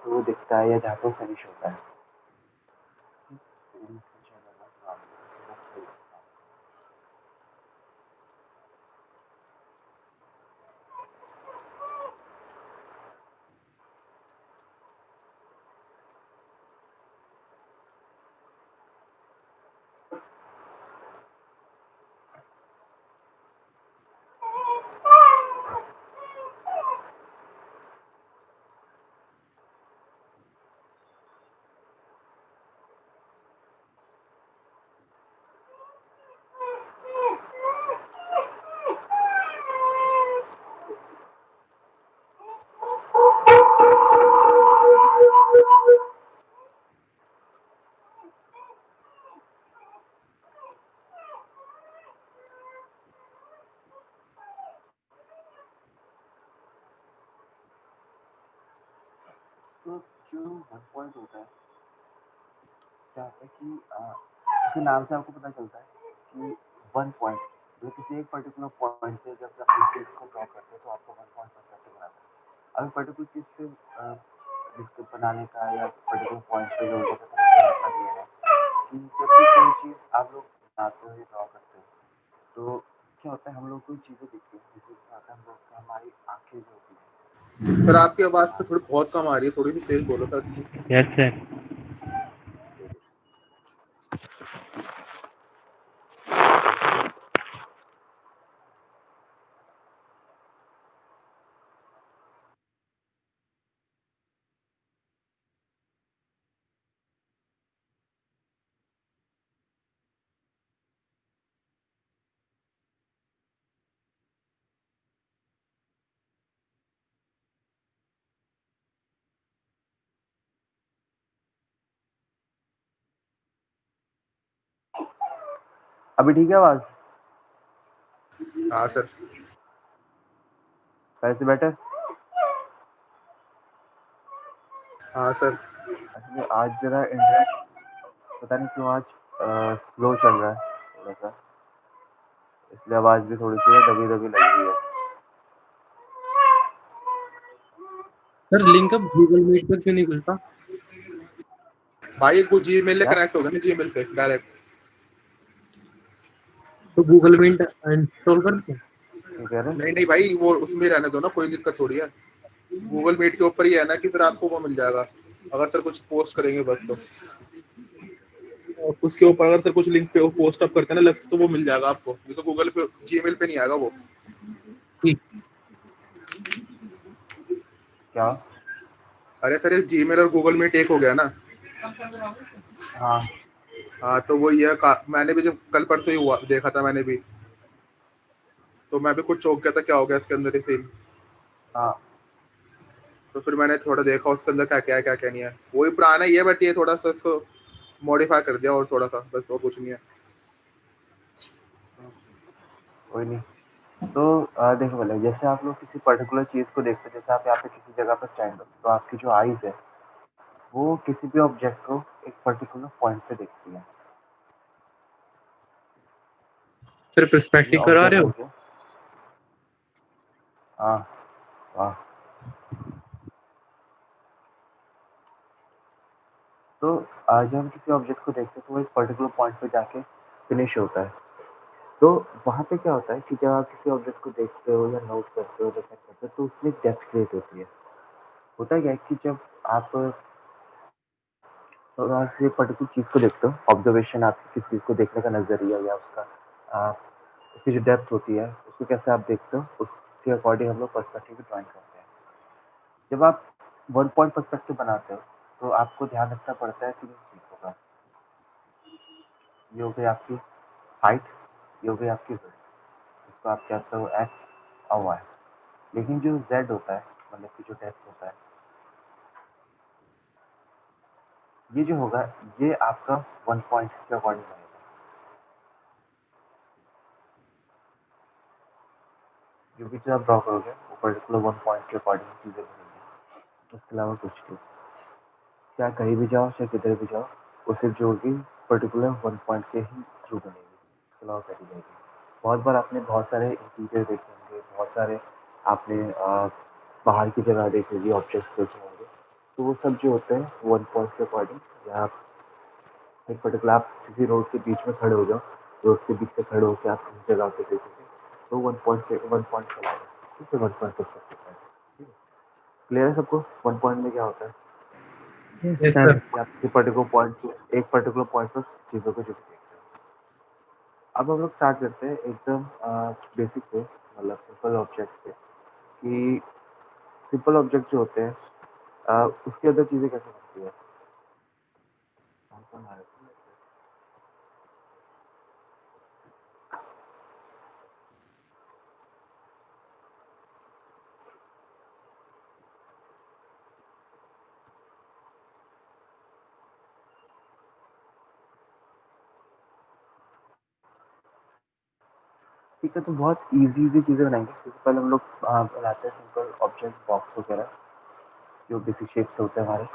पे वो दिखता है या जहाँ पे वो फिनिश होता है। तो जो 1 पॉइंट होता है, क्या होता है कि उसके नाम से आपको पता चलता है कि 1 पॉइंट मतलब किसी एक पर्टिकुलर पॉइंट से जब आप इस चीज़ को ड्रॉ करते हो तो आपको 1 पॉइंट पर्सपेक्टिव बनाता है। अब पर्टिकुलर चीज़ से जिसको बनाने का या पर्टिकुलर पॉइंट पे जोड़ने का मतलब ये है कि जब भी कोई चीज़ आप लोग बनाते हो या ड्रॉ करते हो, तो क्या होता है हम लोग को चीज़ें दिखती हैं, जैसे क्या होता है हम लोग हमारी आँखें जो होती हैं। सर आपकी आवाज़ तो थोड़ी बहुत कम आ रही है, थोड़ी सी तेज बोलो सर। Yes sir. अभी ठीक है आवाज़? हाँ सर। कैसे बेटर? हाँ सर। एक्चुअली आज ज़रा इंटरनेट पता नहीं क्यों आज स्लो चल रहा है थोड़ा-सा, इसलिए आवाज़ भी थोड़ी-सी दबी-दबी लग रही है। सर लिंक अब गूगल मीट पर क्यों नहीं खुलता? भाई कुछ जीमेल से क्या? कनेक्ट होगा ना, जीमेल से डायरेक्ट। तो गूगल मीट इंस्टॉल कर दो। क्या कह रहे हैं? नहीं नहीं भाई, वो उसमें रहने दो ना, कोई दिक्कत थोड़ी है। गूगल मीट के ऊपर ही है ना कि फिर आपको वो मिल जाएगा, अगर सर कुछ पोस्ट करेंगे बस तो। और उसके ऊपर अगर सर कुछ लिंक पे वो पोस्ट अप करते हैं ना अलग से, तो वो मिल जाएगा आपको। ये तो गूगल पे जीमेल पे नहीं आएगा वो। ठीक। क्या? अरे सर ये जीमेल और गूगल मीट एक हो गया ना। हाँ। हाँ तो वो ये मैंने भी जब कल परसों ही हुआ देखा था मैंने भी, तो मैं भी कुछ चौंक गया था क्या हो गया इसके अंदर ही सीन। हाँ। तो फिर मैंने थोड़ा देखा उसके अंदर क्या क्या है क्या क्या नहीं है। वही पुराना ही है, बट ये थोड़ा सा इसको मॉडिफाई कर दिया और थोड़ा सा, बस और कुछ नहीं है। कोई नहीं। तो देखो पहले जैसे आप लोग किसी पर्टिकुलर चीज़ को देखते हैं, जैसे आप यहाँ पे किसी जगह पे स्टैंड हो, तो आपकी जो आईज़ है, वो किसी भी ऑब्जेक्ट को एक पर्टिकुलर पॉइंट पे देखती है। सर ये पर्सपेक्टिव करा ऑब्जेक्ट रहे हो हो? गया। हाँ। वाह। तो जब हम किसी ऑब्जेक्ट को देखते हैं तो वो एक पर्टिकुलर पॉइंट पे जाके फिनिश होता है। तो वहाँ पे क्या होता है कि जब आप किसी ऑब्जेक्ट को देखते हो या नोट करते हो, डिटेक्ट करते हो, तो उसमें डेप्थ क्रिएट होती है। होता क्या है कि जब आप थोड़ा सी पर्टिकुलर चीज़ को देखते हो, ऑब्जर्वेशन आपकी किसी चीज़ को देखने का नज़रिया या उसका अ, उसकी जो डेप्थ होती है, उसको कैसे आप देखते हो, उसके अकॉर्डिंग हम लोग पर्सपेक्टिव की ड्राइंग करते हैं। जब आप 1 पॉइंट पर्सपेक्टिव बनाते हो, तो आपको ध्यान रखना पड़ता है 3 चीज़ों का। ये हो गई आपकी हाइट, ये हो गई आपकी विड्थ, जिसको आप कहते हो एक्स और वाई। लेकिन जो जेड होता है, मतलब कि जो डेप्थ होता है, ये जो होगा, ये आपका 1 पॉइंट के अकॉर्डिंग रहेगा। जो भी चीज़ आप ड्रॉ करोगे, वो पर्टिकुलर 1 पॉइंट के अकॉर्डिंग चीज़ें बनेंगी। उसके अलावा कुछ नहीं। चाहे कहीं भी जाओ, चाहे किधर भी जाओ, वो सिर्फ जो होगी पर्टिकुलर 1 पॉइंट के ही थ्रू बनेगी। उसके अलावा कहीं जाएगी। बहुत बार आपने बहुत सारे इंटीरियर देखे होंगे, बहुत सारे आपने बाहर की जगह देखी होगी, ऑब्जेक्ट्स देखे होंगे। तो वो सब जो होते हैं 1 पॉइंट के अकॉर्डिंग, या एक पर्टिकुलर आप किसी रोड के बीच में खड़े हो जाओ, रोड के बीच से खड़े होकर आप इस जगह पे देखोगे तो 1 पॉइंट चलाएगा, ठीक है, 1 पॉइंट पर सकते हैं, ठीक है। क्लियर है सबको 1 पॉइंट में क्या होता है? Yes yes sir. सर। कि आप किसी पर्टिकुलर पॉइंट पे, एक पर्टिकुलर पॉइंट पर चीज़ों को जो भी देखते हैं। अब हम लोग स्टार्ट करते हैं एकदम बेसिक से, मतलब सिंपल ऑब्जेक्ट से, कि सिंपल ऑब्जेक्ट जो होते हैं उसके अंदर चीज़ें कैसे बनती है। कौन कौन आ रहा है? ठीक है, तो बहुत इजी इजी चीज़ें बनाएंगे। सबसे पहले हम लोग बनाते हैं सिंपल ऑब्जेक्ट बॉक्स वगैरह, जो बेसिक शेप्स होते हैं हमारे,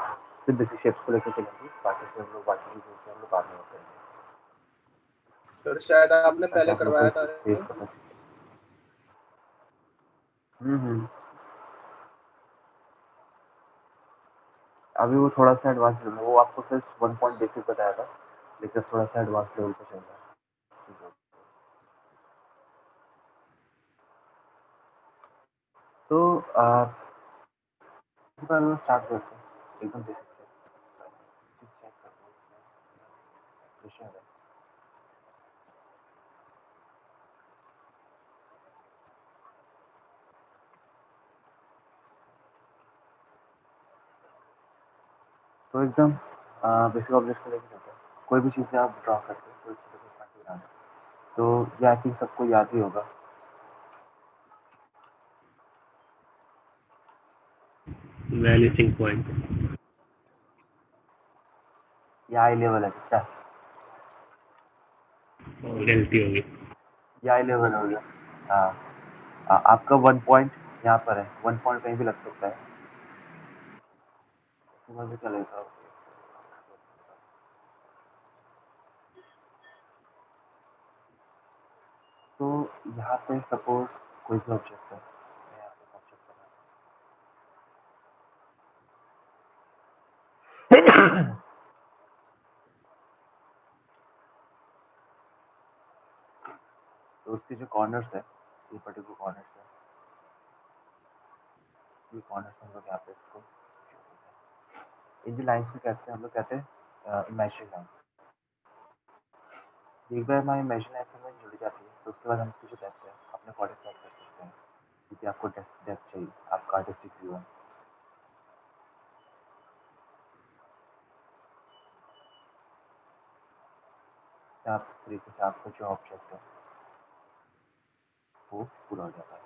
सिर्फ बेसिक शेप्स को लेकर चलेंगे, बाकी फिर हम लोग बाकी चीज़ें होते हैं हम लोग बाद में होते हैं, सर शायद आपने ताकि पहले आप लोग को करवाया एक था। स्पेस पता चले। हम्म। अभी वो थोड़ा सा एडवांस लेवल, वो आपको सिर्फ 1 पॉइंट बेसिक बताया था, लेकिन थोड़ा सा एडवांस लेवल पे चल रहा है। तो सबसे पहले हम स्टार्ट करते हैं एकदम बेसिक से। चीज़ चेक करते हैं इसमें विषय है। तो एकदम बेसिक ऑब्जेक्ट से लेके चलते हैं। कोई भी चीज़ें आप ड्रॉ करते हैं, कोई छोटे से पार्टी बनाना है, तो ये आई थिंक सबको याद ही होगा। Vanishing point. ये आई लेवल है क्या? गलती होगी। ये आई लेवल हो गया। हाँ, आपका 1 पॉइंट यहाँ पर है, 1 पॉइंट कहीं भी लग सकता है, समझ में चलेगा। तो यहाँ पे सपोज कोई भी ऑब्जेक्ट है, मैं यहाँ पे ऑब्जेक्ट बना, तो उसके जो कॉर्नर्स है, ये पर्टिकुलर कॉर्नर्स है, ये कॉर्नर्स हम लोग यहाँ पे इसको, इन जो लाइन्स को कहते हैं हम लोग कहते हैं इमेजिनरी लाइन्स। एक बार हमारी इमेजिनरी लाइन से जुड़ जाती है तो उसके बाद हम इसको जो कहते हैं अपने अकॉर्डिंग सेट कर सकते हैं, क्योंकि आपको डेप्थ चाहिए, आपका आर्टिस्टिक व्यू है, तो आप इस तरीके से आपका जो ऑब्जेक्ट है वो पूरा हो जाता है।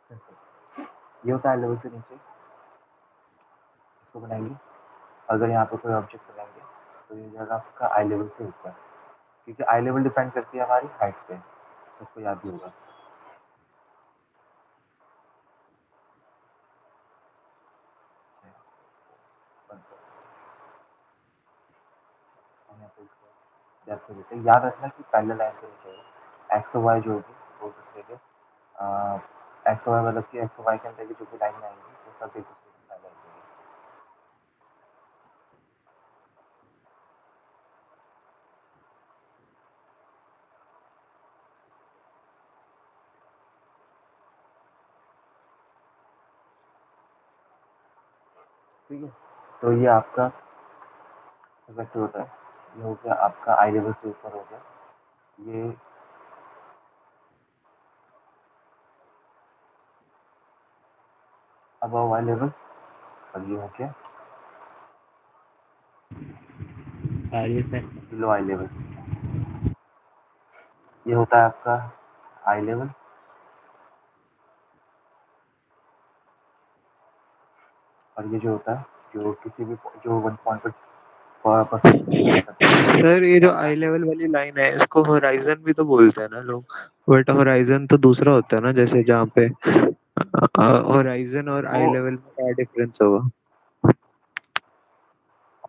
सिंपल। ये होता है लेवल से नीचे, इसको बनाएंगे। अगर यहाँ पे कोई ऑब्जेक्ट बनाएंगे तो ये जगह आपका आई लेवल से ऊपर, क्योंकि आई लेवल डिपेंड करती है हमारी हाइट पे, सबको याद ही होगा। डेप्थ देते हैं, याद रखना कि पैरेलल लाइन से नहीं चाहिए। एक्स और वाई जो होगी वो दूसरे के, एक्स और वाई मतलब कि एक्स और वाई के अंदर की जो भी लाइन आएंगी वो सब एक दूसरे के पैरेलल होंगी। ठीक है, तो ये आपका वेक्टर होता है, ये हो गया आपका आई लेवल से ऊपर हो गया, ये अबव आई लेवल, और ये हो गया आइए सर। Below I level. ये होता है आपका आई लेवल, और ये जो होता है जो किसी भी जो 1 पॉइंट पर परपेंडिकुलर करता है सर ये जो और आई लेवल वाली लाइन है इसको होराइजन भी तो बोलते हैं ना लोग, बट होराइजन तो दूसरा होता है ना, जैसे जहाँ पे होराइजन और आई वो लेवल में क्या डिफरेंस होगा?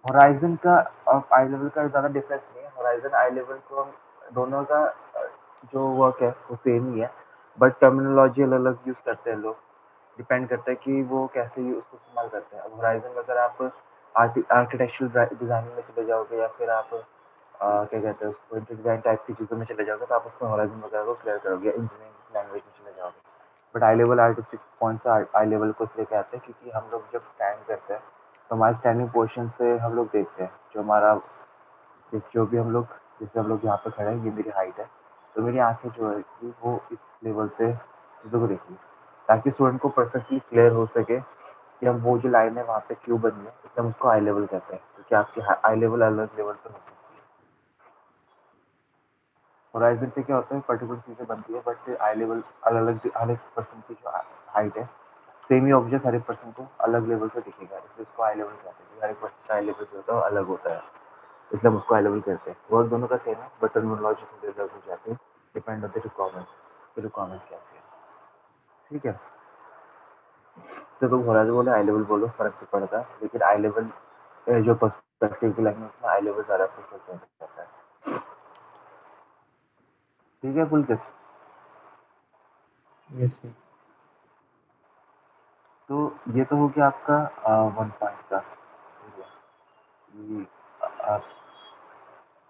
होराइजन का और आई लेवल का ज़्यादा डिफरेंस नहीं है। होराइजन आई लेवल को हम दोनों का जो वर्क है वो सेम ही है, बट टर्मिनोलॉजी अलग-अलग यूज़ करते हैं लोग। डिपेंड करता है कि वो कैसे ही उसको इस्तेमाल करते हैं। अब होराइज़न में अगर आप आर्किटेक्चरल डिज़ाइनिंग में चले जाओगे या फिर आप क्या कहते हैं उसको डिज़ाइन टाइप की चीज़ों में चले जाओगे तो आप उसमें होराइज़न वगैरह को क्लियर करोगे, इंजीनियरिंग लैंग्वेज में चले जाओगे। But high level artistic point से हाई लेवल को इसलिए कहते हैं क्योंकि हम लोग जब स्टैंड करते हैं तो हमारे स्टैंडिंग पोजीशन से हम लोग देखते हैं जो हमारा जो भी हम लोग जैसे हम लोग यहाँ पे खड़े हैं, ये मेरी हाइट है, तो मेरी आँखें जो है कि वो इस लेवल से चीज़ों को देखेंगी, ताकि स्टूडेंट को परफेक्टली क्लियर हो सके कि हम वो जो लाइन है वहाँ पे क्यों बनी है, इसलिए हम उसको आई लेवल कहते हैं, क्योंकि आपकी आई लेवल अलग लेवल पे हो सकती है। होराइज़न पे क्या होता है, पर्टिकुलर चीज़ें बनती है, बट आई लेवल अलग-अलग हर एक पर्सन की जो हाइट है, सेम ही ऑब्जेक्ट हर एक पर्सन को अलग लेवल से दिखेगा, इसलिए उसको आई लेवल कहते हैं। हर एक पर्सन का आई लेवल जो होता है वो अलग होता है, इसलिए हम उसको अवेलेबल करते हैं। वर्क दोनों का सेम है, बट टर्मिनोलॉजी थोड़ी अलग हो जाती है, डिपेंड ऑन द रिक्वायरमेंट कि रिक्वायरमेंट क्या है। ठीक है, तो तुम होराइज़न बोलो आई लेवल बोलो, फर्क तो पड़ता है, लेकिन आई लेवल जो पर्सपेक्टिव की लैंग्वेज में आई लेवल ज़्यादा प्रेफर किया जाता है। ठीक है पुलकित, यस सर। तो ये तो हो गया आपका 1 पॉइंट का। ठीक है, कि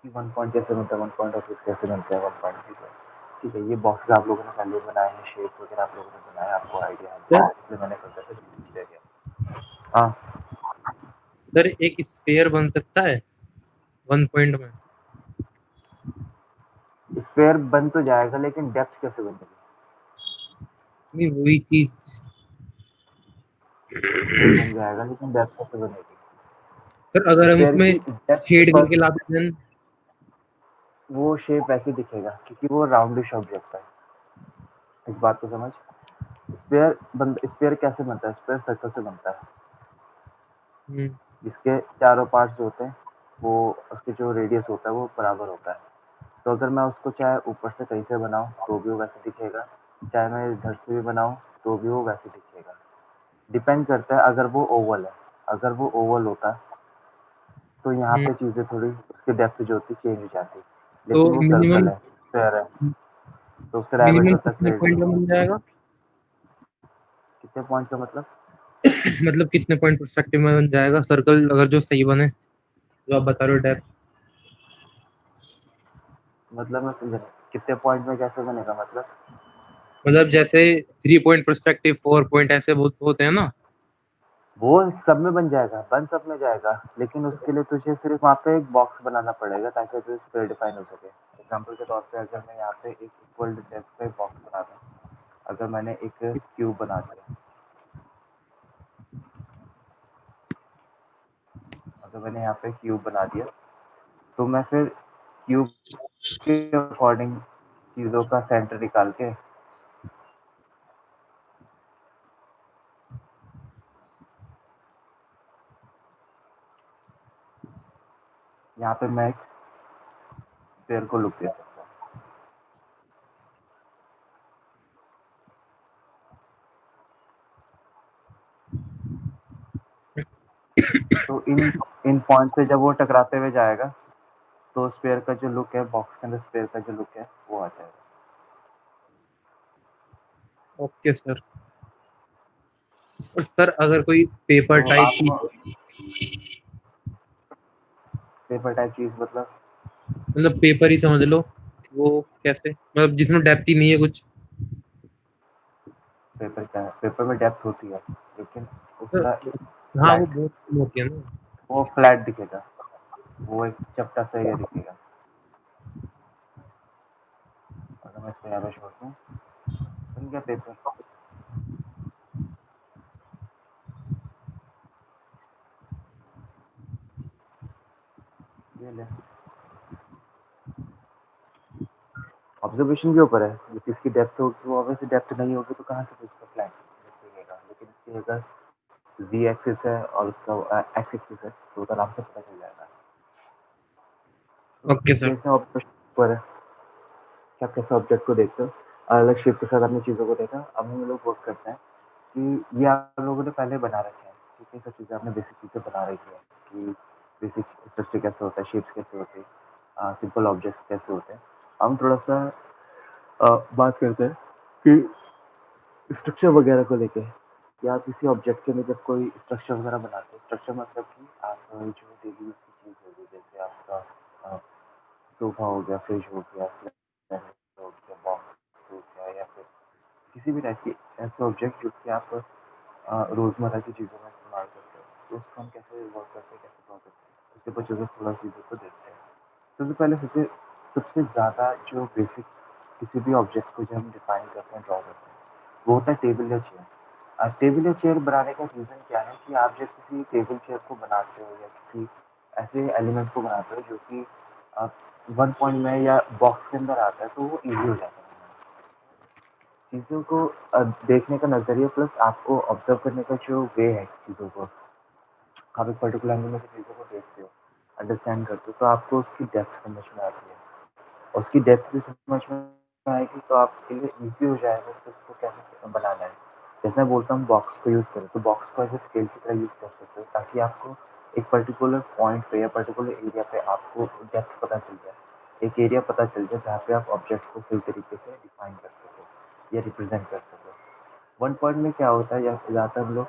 कि 1 पॉइंट कैसे बनता है, 1 पॉइंट ऑफ कैसे बनता है 1 पॉइंट। ठीक है, ठीक है, ये बॉक्सेस आप लोगों ने पहले बनाए हैं, शेप्स वगैरह आप लोगों ने बनाया, आपको आइडिया है, सर इसलिए मैंने सोचा था दिया गया। हाँ, सर एक स्फीयर बन सकता है 1 पॉइंट में? स्क्वायर बन तो जाएगा, लेकिन डेप्थ कैसे बनेगी? नहीं वही चीज। स्क्वायर बन जाएगा, लेकिन डेप्थ कैसे बनेगी? सर अगर हम स्क्वायर उसमें की डेप्थ के शेड पास करके लाते हैं वो शेप वैसे दिखेगा, क्योंकि वो राउंडिश ऑब्जेक्ट है। इस बात को समझ। स्क्वायर कैसे बनता है? स्क्वायर सर्कल से बनता है, हम्म, जिसके चारों पार्ट्स जो होते हैं वो उसके जो रेडियस होता है वो बराबर होता है। तो अगर मैं उसको चाहे ऊपर से कहीं से बनाऊं तो भी वो वैसे दिखेगा, चाहे मैं इधर से भी बनाऊं तो भी वो वैसे दिखेगा। डिपेंड करता है, अगर वो ओवल है, अगर वो ओवल होता तो यहाँ हम्म, पे चीज़ें थोड़ी उसकी डेप्थ जो होती चेंज हो जाती, तो लेकिन वो सर्कल मिनिमम है, स्क्वायर है, तो उसका मिनिमम डायमीटर तक कितने रेडियस पॉइंट में बन जाएगा? कितने पॉइंट का मतलब? मतलब कितने पॉइंट परस्पेक्टिव में बन जाएगा सर्कल अगर जो सही बने, जो आप बता रहे हो डेप्थ? मतलब मैं समझा नहीं, कितने पॉइंट में कैसे बनेगा मतलब? मतलब जैसे 3 पॉइंट परस्पेक्टिव, 4 पॉइंट ऐसे बहुत होते हैं ना। वो सब में बन जाएगा, बन सब में जाएगा, लेकिन उसके लिए तुझे सिर्फ वहाँ पे एक बॉक्स बनाना पड़ेगा ताकि तुझे स्क्वायर डिफाइन हो सके। एग्जाम्पल के तौर पे अगर मैं यहाँ पे एक इक्वल डिस्टेंस का एक बॉक्स बना दूँ, अगर मैंने एक क्यूब बना दिया, अगर मैंने यहाँ पे क्यूब बना दिया, तो मैं फिर क्यूब के अकॉर्डिंग चीज़ों का सेंटर निकाल के यहाँ पे मैं एक स्क्वायर को लुक दे सकता हूँ। तो इन इन पॉइंट से जब वो टकराते हुए जाएगा तो स्क्वायर का जो लुक है, बॉक्स के अंदर स्क्वायर का जो लुक है वो आ जाएगा। Okay sir. और सर अगर कोई पेपर तो टाइप आप चीज, पेपर टाइप चीज मतलब? मतलब पेपर ही समझ लो, वो कैसे, मतलब जिसमें डेप्थ ही नहीं है कुछ। पेपर क्या है? पेपर में डेप्थ होती है, लेकिन सर, उसका हाँ वो फ्लैट बहुत कम होती है ना। वो फ्लैट दिखेगा, वो एक चपटा सा एरिया दिखेगा। अगर मैं इसको यहाँ पे छोड़ दूँ, बन गया पेपर। ये ले, ऑब्जर्वेशन के ऊपर है, जिस चीज़ की डेप्थ होगी वो ऑब्वियसली डेप्थ नहीं होगी तो कहाँ से उसका फ्लैट दिखेगा। लेकिन इसकी अगर जी एक्सिस है और उसका एक्स एक्सिस है तो आराम से पता चल जाएगा। तो ओके इस सर। केस में ऑब्जेक्ट पर है कि आप कैसे ऑब्जेक्ट को देखते हो, अलग अलग शेप के साथ आपने चीज़ों को देखा। अब हम लोग वर्क करते हैं कि ये आप लोगों ने पहले बना रखे हैं, ठीक है, सब चीज़ें आपने बेसिक चीज़ें बना रखी है कि बेसिक स्ट्रक्चर कैसे होता है, शेप्स कैसे होते हैं, सिंपल ऑब्जेक्ट्स कैसे होते हैं। हम थोड़ा सा बात करते हैं कि स्ट्रक्चर वगैरह को लेके कि आप किसी ऑब्जेक्ट के लिए जब कोई स्ट्रक्चर वगैरह बनाते हैं, स्ट्रक्चर मतलब कि आप जो डेली यूज की चीज़ होगी, जैसे आपका सोफा हो गया, फ्रिज हो गया, सिलेंडर हो गया, बॉक्स हो गया, या फिर किसी भी टाइप की ऐसे ऑब्जेक्ट जो कि आप रोज़मर्रा की चीज़ों में इस्तेमाल करते हो, तो उसको हम कैसे वर्क करते हैं, कैसे ड्रॉ करते हैं, उसके ऊपर चलिए थोड़ा चीज़ों को देखते हैं। सबसे पहले सबसे सबसे ज़्यादा जो बेसिक किसी भी ऑब्जेक्ट को जो हम डिफाइन करते हैं, ड्रॉ करते हैं, वो होता है टेबल या चेयर। टेबल या चेयर बनाने का रीज़न क्या है कि आप जब किसी टेबल चेयर को बनाते हो या किसी ऐसे एलिमेंट को बनाते हो जो कि वन पॉइंट में या बॉक्स के अंदर आता है, तो वो ईज़ी हो जाता है बनाना। चीज़ों को देखने का नज़रिया प्लस आपको ऑब्ज़र्व करने का जो वे है चीज़ों को, आप एक पर्टिकुलर एंगल में से चीज़ों को देखते हो, अंडरस्टैंड करते हो, तो आपको उसकी डेप्थ समझ में आती है। और उसकी डेप्थ भी समझ में आएगी तो आपके लिए ईज़ी हो जाएगा कि उसको कैसे बनाना है। जैसे मैं बोलता हूँ बॉक्स को यूज़ करें, तो बॉक्स को एज़ अ स्केल की तरह यूज़ कर सकते हो ताकि आपको एक पर्टिकुलर पॉइंट पे या पर्टिकुलर एरिया पे आपको डेप्थ पता चल जाए। एक एरिया पता चल जाए जहाँ पे आप ऑब्जेक्ट को सही तरीके से डिफाइन कर सको या रिप्रेज़ेंट कर सको। वन पॉइंट में क्या होता है, या ज़्यादातर लोग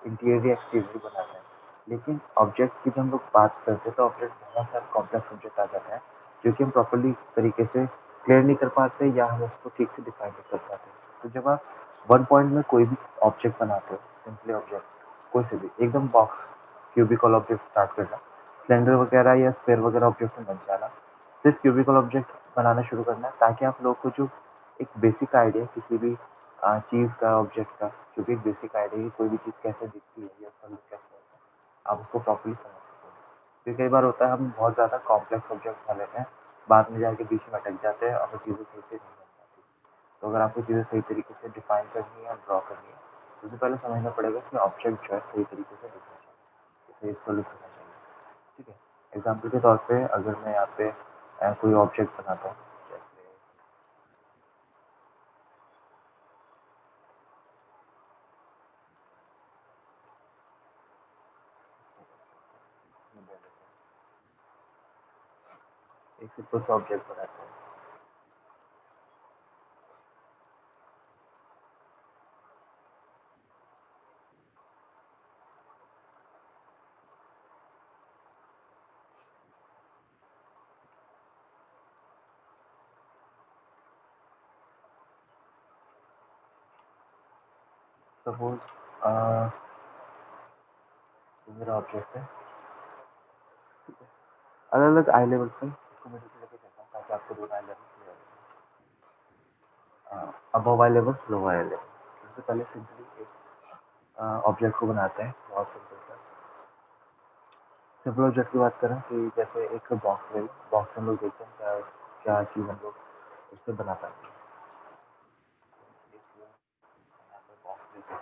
इंटीरियर एक्सटीरियर बनाते हैं, लेकिन ऑब्जेक्ट की जब हम लोग बात करते हैं तो ऑब्जेक्ट बहुत सारे कॉम्प्लेक्स ऑब्जेक्ट आ जाते हैं जो कि हम प्रॉपर्ली तरीके से क्लियर नहीं कर पाते या हम उसको ठीक से डिफाइन नहीं कर पाते। तो जब आप वन पॉइंट में कोई भी ऑब्जेक्ट बनाते हो, सिंपली ऑब्जेक्ट कोई से भी एकदम बॉक्स क्यूबिकल ऑब्जेक्ट स्टार्ट करना, सिलेंडर वगैरह या स्पेयर वगैरह ऑब्जेक्ट में बन जाना, सिर्फ क्यूबिकल ऑब्जेक्ट बनाना शुरू करना है ताकि आप लोग को जो एक बेसिक आइडिया किसी भी चीज़ का, ऑब्जेक्ट का, जो भी एक बेसिक आइडिया है कोई भी चीज़ कैसे दिखती है या उसका लुक कैसे होता है, आप उसको प्रॉपर्ली समझ सको। क्योंकि कई बार होता है हम बहुत ज़्यादा कॉम्प्लेक्स ऑब्जेक्ट बना लेते हैं, बाद में जाके बीच में अटक जाते हैं और वो चीज़ें सही से नहीं बन पाती। तो अगर आपको चीज़ें सही तरीके से डिफाइन करनी है और ड्रॉ करनी है, तो सबसे पहले समझना पड़ेगा कि ऑब्जेक्ट जो है सही तरीके से दिखना चाहिए, सही इसका लुक होना चाहिए। ठीक है, एग्जाम्पल के तौर पे अगर मैं यहाँ पे कोई ऑब्जेक्ट बनाता हूँ, जैसे एक सिंपल सा ऑब्जेक्ट बनाता हूँ, सपोज मेरा ऑब्जेक्ट है, अलग अलग आई लेवल पे इसको मैं नीचे लेके चलता हूँ ताकि आपको दोनों आई लेवल क्लियर हो। Above I level, lower I level. सबसे पहले सिंपली एक ऑब्जेक्ट को बनाते हैं, बहुत सिंपल सा। सिंपल ऑब्जेक्ट की बात करें कि जैसे एक बॉक्स ले लो, बॉक्स हम लोग देखते हैं क्या क्या चीज़ हम लोग उससे बना पाएंगे। एक यहाँ पे बॉक्स लेते हैं,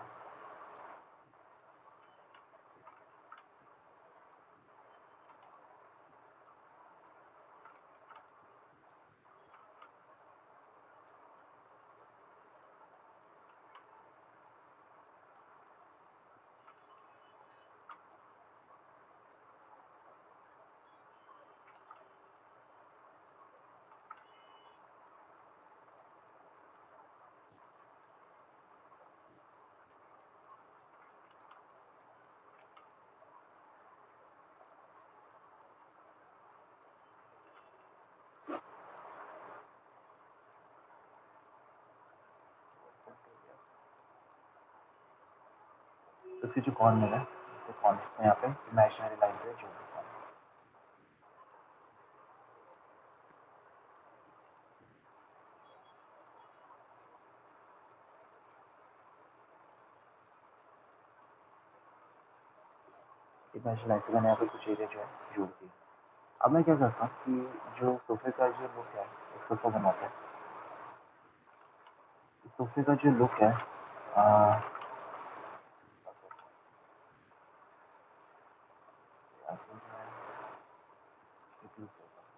तो उसके जो कॉर्नर है, जैसे कॉर्नर में यहाँ पे इमेजिनरी लाइन से जोड़ देता हूँ। इमेजिनरी लाइन से मैंने यहाँ पे कुछ एरिया जो है जोड़ दिया। अब मैं क्या करता हूँ कि जो सोफे का जो लुक है, एक सोफा बनाते हैं, सोफे का जो लुक है, आ,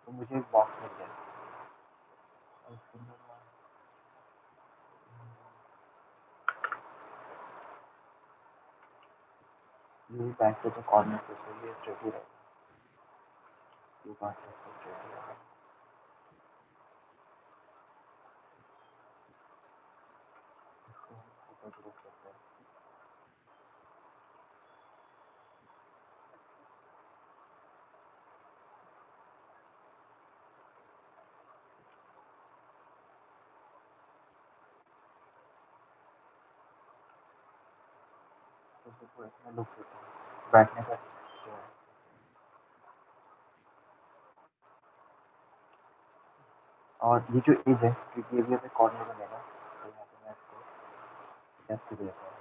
तो मुझे एक बॉक्स मिल गया और उसके अंदर ये बैक से तो कॉर्नर से तो ये स्ट्रेट ही रहेगा, ये पार्ट से स्ट्रेट ही रहेगा। देखो इसमें लुक देता हूँ बैठने का जो है। और ये जो एज है क्योंकि ये भी अभी कॉर्नर बनेगा तो यहाँ पे मैं इसको डेप्थ दे देता हूँ।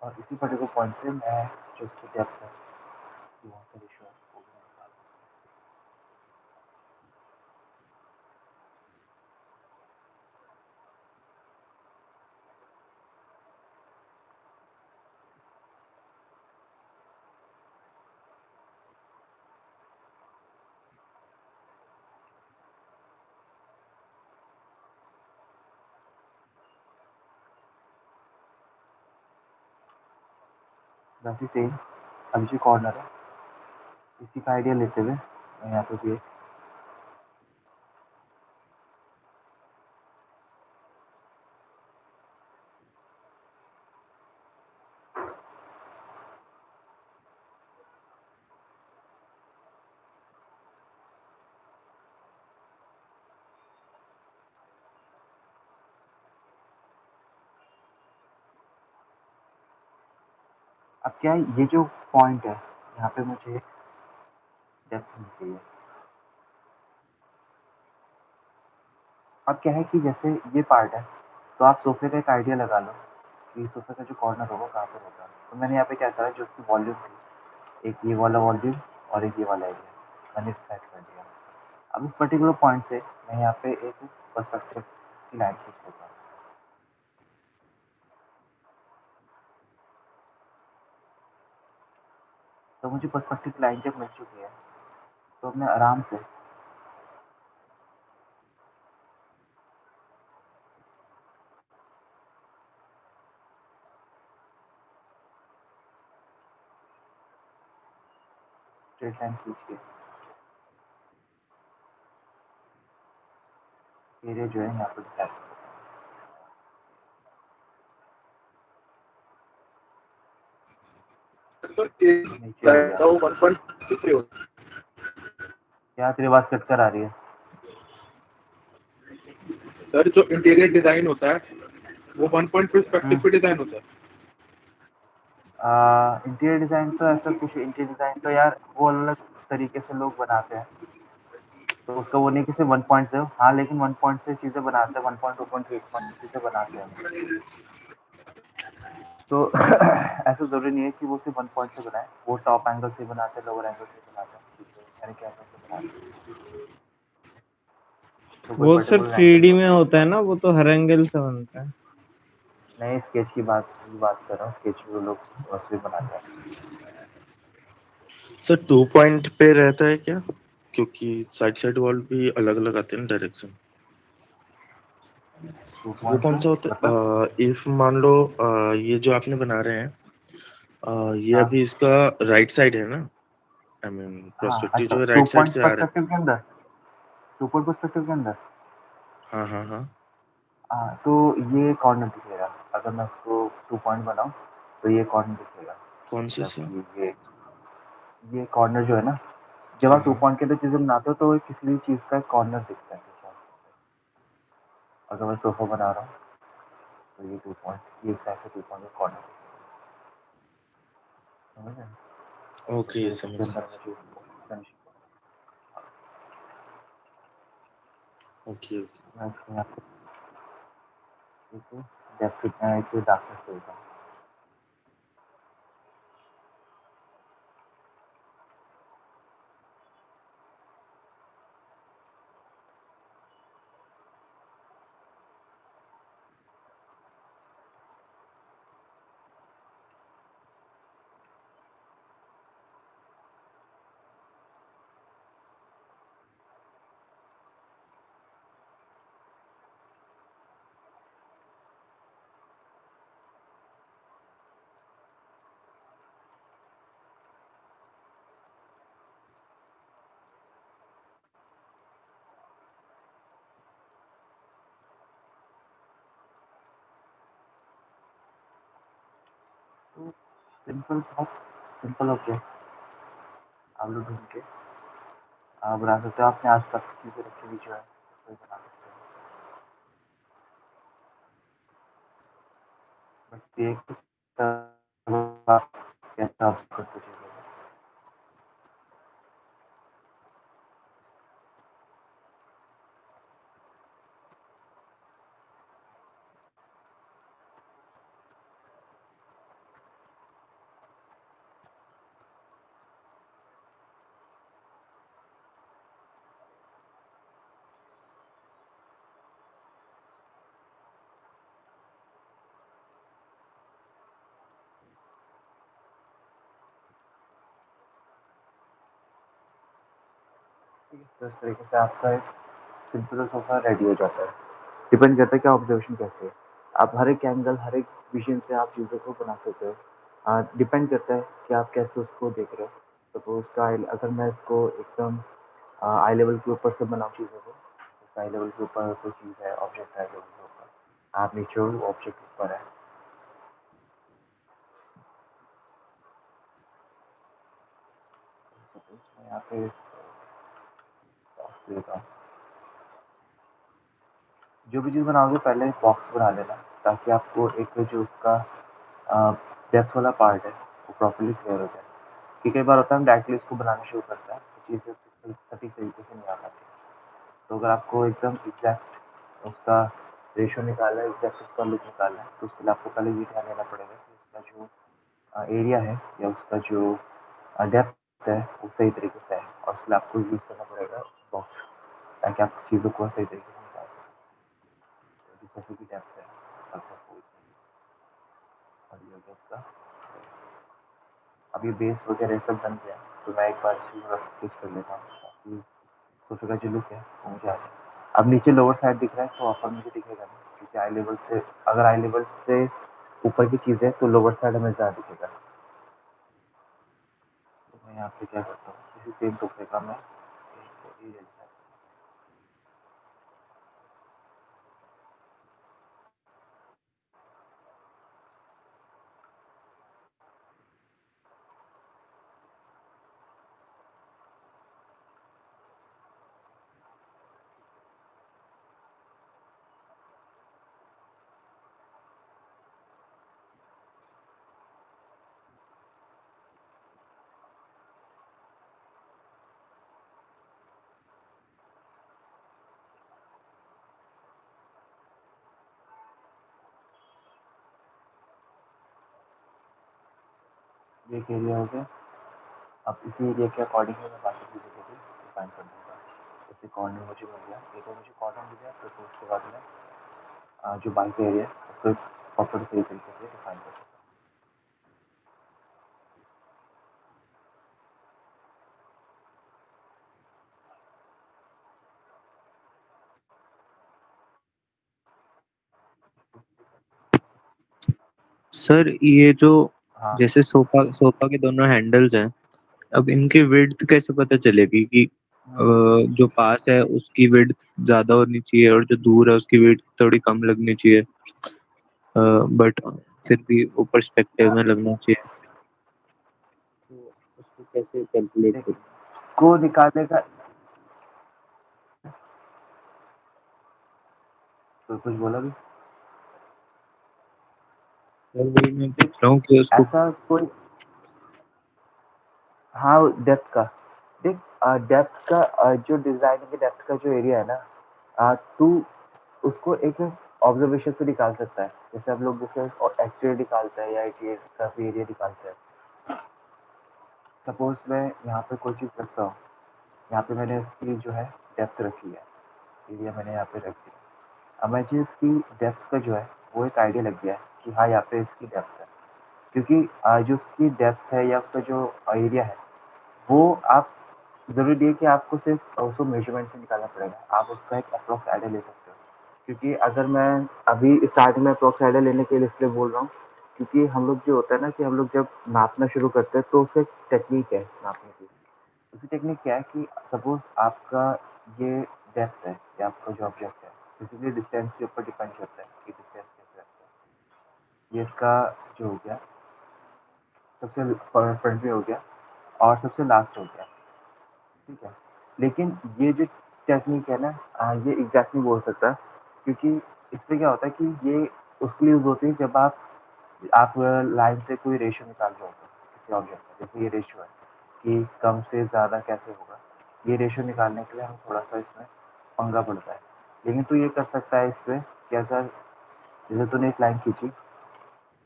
और इसी पर्टिकुलर पॉइंट से मैं जो उसकी डेप्थ है कि वहाँ पे रेशियो है वो भी मैं निकाल दूँ। वैसे सेम अभी जो कॉर्नर है इसी का आइडिया लेते हुए मैं यहाँ पे भी एक अब क्या है ये जो पॉइंट है यहाँ पे मुझे डेप्थ मिल चाहिए। अब क्या है कि जैसे ये पार्ट है तो आप सोफे का एक आइडिया लगा लो कि सोफे का जो कॉर्नर होगा कहाँ पर होगा। तो मैंने यहाँ पे क्या करा जो उसकी वॉल्यूम थी एक ये वाला वॉल्यूम और एक ये वाला एरिया मैंने सेट कर दिया। अब इस पर्टिकुलर पॉइंट से मैं यहाँ पे एक पर्सपेक्टिव की लाइन खींच लेता हूँ। तो मुझे पर्सपेक्टिव लाइन जब मिल चुकी है तो मैं आराम से स्ट्रेट लाइन खींच के एरिया जो है यहाँ पर डिसाइड कर देता हूँ। नीचे हो गया वो 1.6 होता क्या तेरी आवाज़ कट कर आ रही है। है सर। जो इंटीरियर डिजाइन होता है वो 1 पॉइंट पर्सपेक्टिव पे डिजाइन होता है। इंटीरियर डिज़ाइन तो ऐसा कुछ इंटीरियर डिज़ाइन तो यार वो अलग तरीके से लोग बनाते हैं तो उसका वो नहीं कि सिर्फ 1.0 हाँ लेकिन 1 से चीज़ें बनाते हैं 1.2 1.3 से चीज़ें बनाते हैं तो ऐसा ज़रूरी नहीं है कि वो सिर्फ 1 से बनाए वो टॉप एंगल से बनाते हैं लोअर एंगल से बनाते हैं चीज़ें यानी कि एंगल से बनाते हैं तो कोई वो सिर्फ पर्टिकुलर एंगल 3D होता में है। होता है ना, वो तो हर एंगल से बनता है। नए स्केच की बात कर रहा हूँ स्केच वो लोग वैसे बनाते हैं। सर 2 पॉइंट पे रहता है क्या? क्योंकि साइड साइड वॉल भी अलग अलग आते हैं डायरेक्शन। 2 वो पॉइंट कौन पे सा होता मतलब है? इफ मान लो ये जो आपने बना रहे हैं ये हाँ अभी इसका राइट साइड है ना? आई मीन हाँ प्रोस्पेक्टिव अच्छा जो है 2 राइट साइड पॉइंट से आ रहा है। पर्सपेक्टिव के अंदर 2 पॉइंट पर्सपेक्टिव के अंदर हाँ हाँ हाँ। हाँ तो ये कॉर्नर दिखेगा अगर मैं इसको 2 पॉइंट बनाऊँ तो ये कॉर्नर दिखेगा कौन से मतलब सर? ये कॉर्नर जो है ना जब हाँ आप 2 हाँ। पॉइंट के अंदर चीज़ें बनाते हो तो किसी भी चीज़ का कॉर्नर दिखता है कुछ और। अगर मैं सोफा बना रहा हूँ तो ये 2 पॉइंट ये साइड से 2 पॉइंट का कॉर्नर दिखेगा समझ रहे हैं? तो ओके फिर समझ इसके अंदर गया। मुझे इसको फिनिशिंग ओके ओके। मैं इसको यहाँ पे एक डेप्थ एक डार्कनेस देता हूँ। सिंपल, बहुत सिंपल ऑब्जेक्ट आप लोग ढूंढ के आप बना सकते हो। अपने आसपास की चीज़ें रखी हुई जो है वही बना सकते हो। बस ये कि आप कैसे ऑब्जर्व करते हो चीज़ों को। तो इस तरीके से आपका एक सिंपल सोफा रेडी हो जाता है। डिपेंड करता है कि ऑब्जर्वेशन कैसे है। आप हर एक एंगल, हर एक विजन से आप चीज़ों को बना सकते हो। डिपेंड करता है कि आप कैसे उसको देख रहे हो। सपोज़ का अगर मैं इसको एकदम आई लेवल के ऊपर से बनाऊँ चीज़ों को, जैसे आई लेवल के ऊपर कोई चीज़ है, ऑब्जेक्ट है लेवल के ऊपर, आप नीचे हो, ऑब्जेक्ट ऊपर है। सपोज़ मैं यहाँ पे इसको देता हूँ। जो भी चीज़ बनाओगे पहले एक बॉक्स बना लेना, ताकि आपको एक जो उसका डेप्थ वाला पार्ट है वो प्रॉपर्ली क्लियर हो जाए। कि कई बार होता है हम डायरेक्टली इसको बनाना शुरू करते हैं तो चीज़ें सटीक तरीके से नहीं आ पाती। तो अगर आपको एकदम एग्जैक्ट उसका रेशो निकालना है, एग्जैक्ट उसका लुक निकालना है, तो उसके लिए आपको पहले ये ध्यान देना पड़ेगा कि उसका जो एरिया है या उसका जो डेप्थ है वो सही तरीके से है, और उसके लिए आपको यूज़ करना पड़ेगा बॉक्स, ताकि आप चीज़ों को सही तरीके से निकाल सकें। जैसे कि डेप्थ है आपका फुल, और ये हो गया उसका बेस। अब ये बेस वगैरह सब बन गया, तो मैं एक बार इसको स्केच कर लेता हूँ ताकि सोफे का जो लुक है वो मुझे आ जाए। अब नीचे लोअर साइड दिख रहा है तो अपर मुझे दिखेगा नहीं, क्योंकि आई लेवल से, अगर आई लेवल से ऊपर की चीज़ है तो लोअर साइड हमें ज़्यादा दिखेगा। तो मैं यहाँ पे क्या करता हूँ, इसी सेम सोफे का मैं ये ले लेता हूँ। ये एक एरिया हो गया। अब इसी एरिया के अकॉर्डिंग मैं बाकी चीज़ों को भी डिफाइन कर दूँगा। जैसे कॉर्नर मुझे मिल गया, ये तो मुझे कॉर्नर मिल गया, तो फिर उसके बाद में जो बाकी एरिया है उसको एक प्रॉपर सही तरीके से डिफाइन कर सकता सर ये जो हूँ। हाँ, जैसे सोफा सोफा के दोनों हैंडल्स हैं, अब इनकी विड्थ कैसे पता चलेगी कि जो पास है उसकी विड्थ ज्यादा होनी चाहिए और जो दूर है उसकी विड्थ थोड़ी कम लगनी चाहिए, बट फिर भी वो पर्सपेक्टिव में लगना चाहिए, तो उसको कैसे कैलकुलेट देखिए, करें? इसको निकालने का तो कुछ बोला भी? सर वही मैं देख, पूछ रहा हूँ कि उसको ऐसा कोई, हाँ, डेप्थ का, देख, डेप्थ का जो डिज़ाइन के डेप्थ का जो एरिया है ना, तू उसको एक ऑब्जर्वेशन से निकाल सकता है। जैसे हम लोग जैसे एक्सटीरियर निकालते हैं या इंटीरियर का भी एरिया निकालते हैं। सपोज़ मैं यहाँ पे कोई चीज़ रखता हूँ, यहाँ पे मैंने इसकी जो है डेप्थ रखी है, एरिया मैंने यहाँ पे रख दिया। अब मुझे इसकी डेप्थ का जो है वो एक आइडिया लग गया है कि हाँ, यहाँ पे इसकी डेप्थ है। क्योंकि जो उसकी डेप्थ है या उसका जो एरिया है, वो आप ज़रूरी नहीं है कि आपको सिर्फ उसको मेजरमेंट से निकालना पड़ेगा, आप उसका एक अप्रॉक्स आइडिया ले सकते हो। क्योंकि अगर मैं अभी स्टार्टिंग में अप्रॉक्स आइडिया लेने के लिए इसलिए बोल रहा हूँ, क्योंकि हम लोग जो होता है ना कि हम लोग जब नापना शुरू करते हैं तो उसका एक टेक्निक है नापने की। उसी टेक्निक क्या है कि सपोज़ आपका ये डेप्थ है या आपका जो ऑब्जेक्ट है, बेसिकली डिस्टेंस के ऊपर डिपेंड करता है कि डिस्टेंस कैसे रखते हैं। ये इसका जो हो गया, सबसे फ्रंट पे हो गया और सबसे लास्ट हो गया, ठीक है। लेकिन ये जो टेक्निक है ना, ये एग्जैक्टली बोल सकता है, क्योंकि इसमें क्या होता है कि ये उसके लिए यूज़ होती है जब आप लाइन से कोई रेशियो निकाल रहे होते हो किसी ऑब्जेक्ट का, जैसे ये रेशियो है कि कम से ज़्यादा कैसे होगा, ये रेशियो निकालने के लिए हमें थोड़ा सा इसमें पंगा पड़ता है। लेकिन तू ये कर सकता है इस पर कि अगर जैसे तूने एक लाइन खींची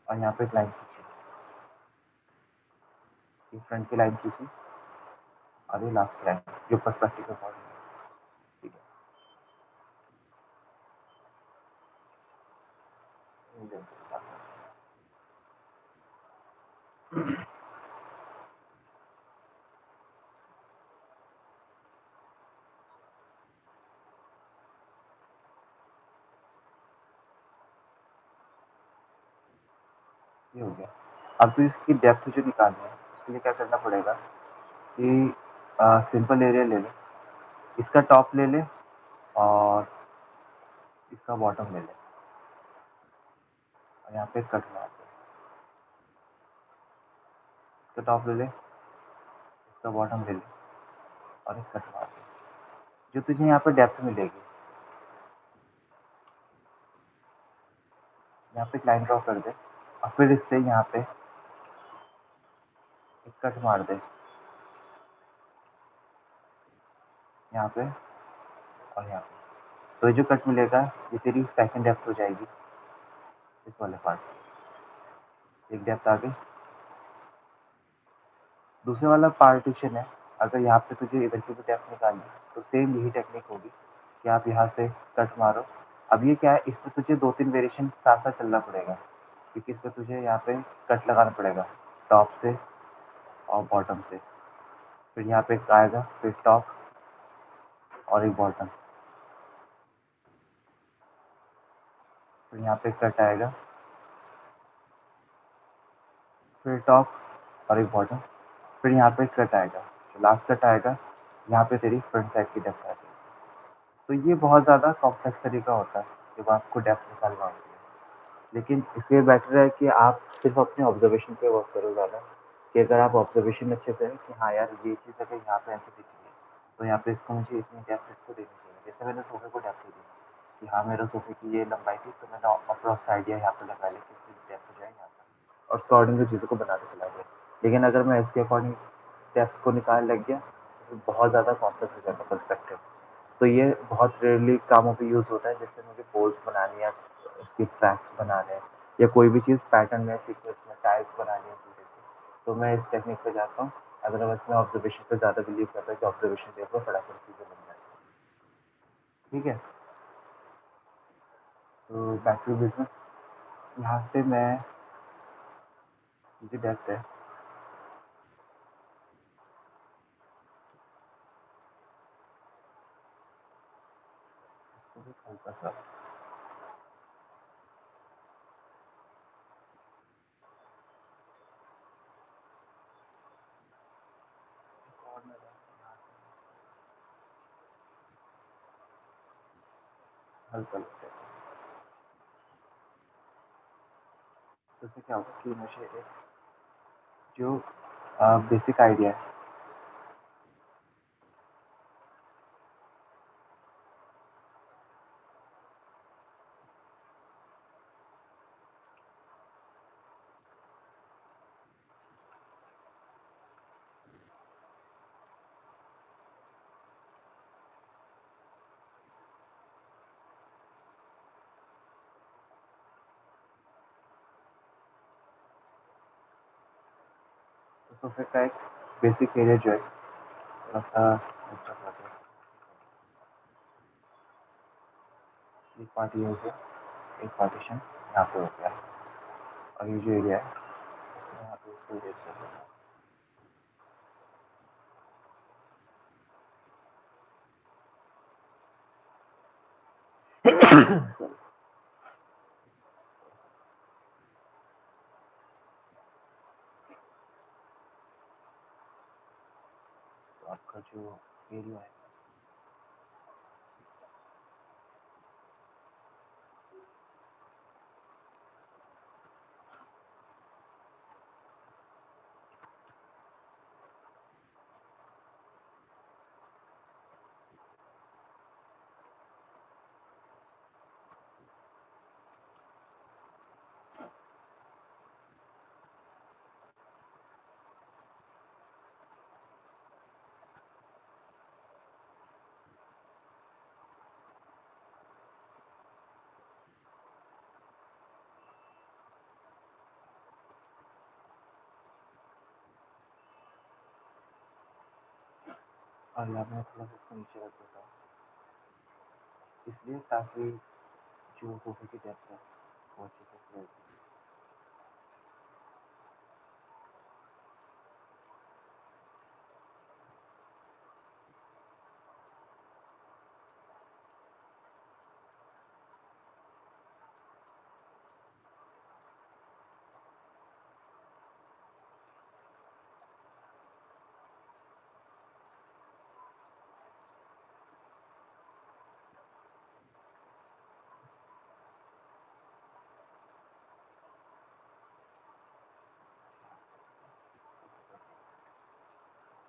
और यहाँ पे एक लाइन खींची, ये फ्रंट की लाइन खींची और ये लास्ट की लाइन जो पर्सपेक्टिव के अकॉर्डिंग है, ठीक है। ये हो गया। अब तो इसकी डेप्थ जो निकालनी है उसके लिए क्या करना पड़ेगा कि सिंपल एरिया ले ले, इसका टॉप ले ले और इसका बॉटम ले ले और यहाँ पे कट मार दे। इसका टॉप ले ले, इसका बॉटम ले ले और एक कट मार दे। जो तुझे यहाँ पे डेप्थ मिलेगी, यहाँ पे एक लाइन ड्रॉ कर दे और फिर इससे यहाँ पे एक कट मार दे, यहाँ पे और यहाँ पे। तो ये जो कट मिलेगा ये तेरी सेकंड डेप्थ हो जाएगी इस वाले पार्ट की। एक डेप्थ आ गई। दूसरे वाला पार्टीशन है, अगर यहाँ पे तुझे इधर की भी डेप्थ निकालनी है तो सेम यही टेक्निक होगी कि आप यहाँ से कट मारो। अब ये क्या है, इसमें तुझे 2-3 वेरिएशन साथ साथ चलना पड़ेगा, क्योंकि इसमें तुझे यहाँ पे कट लगाना पड़ेगा टॉप से और बॉटम से। फिर यहाँ पे एक आएगा, फिर टॉप और एक बॉटम, फिर यहाँ पे कट आएगा, फिर टॉप और एक बॉटम, फिर यहाँ पे कट आएगा। जो लास्ट कट आएगा यहाँ पे तेरी फ्रंट साइड की डेप्थ आ जाएगी। तो ये बहुत ज़्यादा कॉम्प्लेक्स तरीका होता है जब आपको डेप्थ निकालना होती है। लेकिन इसलिए बेटर है कि आप सिर्फ अपने ऑब्जर्वेशन पे वर्क करो ज़्यादा, कि अगर आप ऑब्जर्वेशन अच्छे से कि हाँ यार ये चीज़ अगर यहाँ पे ऐसे दिख रही है तो यहाँ पे इसको मुझे इतनी डेप्थ इसको देनी चाहिए। जैसे मैंने सोफे को डेप्थ दी कि हाँ मेरा सोफे की ये लंबाई थी, तो मैंने अप्रॉक्स आइडिया यहाँ पे लगा लिया कि इसकी डेप्थ हो जाए यहाँ पर, और उसके अकॉर्डिंग चीज़ों को बनाते चला गया। लेकिन अगर मैं इसके अकॉर्डिंग डेप्थ को निकालने लग गया तो बहुत ज़्यादा कॉम्प्लेक्स हो जाता पर्सपेक्टिव। तो ये बहुत रेयरली कामों पे यूज़ होता है, जैसे मुझे पोल्स बनानी है, उसकी ट्रैक्स बनाने हैं, या कोई भी चीज़ पैटर्न में सीक्वेंस में टाइल्स बनानी है पूरे की, तो मैं इस टेक्निक पे जाता हूँ। अदरवाइज मैं ऑब्जर्वेशन पे ज़्यादा बिलीव करता हूँ कि ऑब्जर्वेशन देख लो फटाफट चीज़ें बन जाती हैं, ठीक है। तो बैक टू बिजनेस, यहाँ पे मैं मुझे डेप्थ है, इसको भी हल्का सा कॉर्नर है, यहाँ से हल्का लगता है। तो इससे क्या होगा कि मुझे एक जो बेसिक आइडिया है, तो सोफे का एक बेसिक एरिया जो है थोड़ा सा एक्स्ट्रा करते हैं। एक पार्ट ये हो गया, एक पार्टीशन यहाँ पे हो गया, और ये जो एरिया है इसमें यहाँ पे इसको इरेज कर देना है। तो आपका जो एरिया है और यहाँ मैं थोड़ा सा इसको नीचे रख देता हूँ, इसलिए ताकि जो सोफे की डेप्थ है वो अच्छे से क्लियर हो।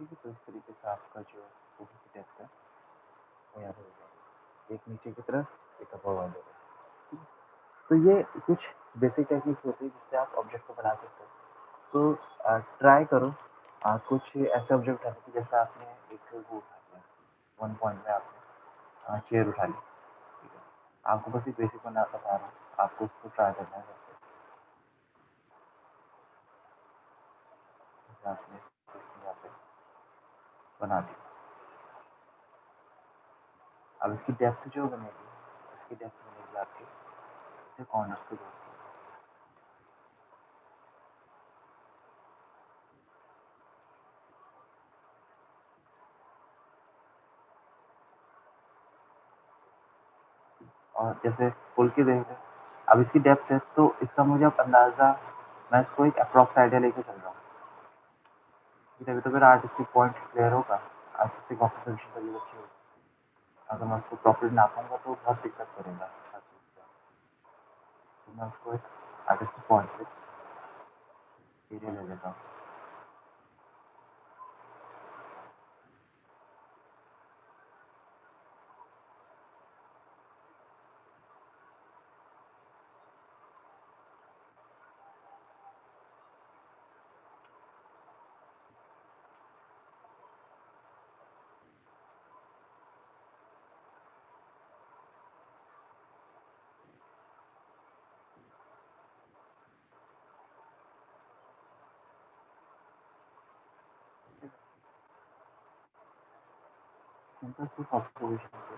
ठीक है, तो इस तरीके से आपका जो सोफे की डेप्थ है वो यहाँ पे हो जाएगी, एक नीचे की तरफ एक अपर वाले तरफ। तो ये कुछ बेसिक टेक्निक्स होती है जिससे आप ऑब्जेक्ट को बना सकते हो। तो ट्राई करो कुछ ऐसे ऑब्जेक्ट उठाने की, जैसे आपने एक वो उठा लिया, वन पॉइंट में आपने चेयर उठा ली, ठीक है, आपको बस एक बेसिक बता रहा हूँ, आपको उसको ट्राई करना है वैसे। जैसे आपने कुछ यहाँ पे बना दी, अब इसकी डेप्थ जो बनेगी, इसकी डेप्थ बनेगी आपकी इसे कॉर्नर्स को जोड़ के। और जैसे खोल के देख रहे हैं, अब इसकी डेप्थ है तो इसका मुझे अब अंदाज़ा, मैं इसको एक अप्रॉक्स आइडिया लेके चल रहा हूँ, तभी तो मेरा आर्टिस्टिक पॉइंट क्लियर होगा, आर्टिस्टिक ऑब्जर्वेशन तभी अच्छी होगी। अगर मैं उसको प्रॉपर्ली नापूंगा तो बहुत दिक्कत करेगा हर चीज़ का। तो मैं उसको एक आर्टिस्टिक पॉइंट से एरिया ले लेता हूँ। सिंपल सिर्फ ऑब्जर्वेशन से।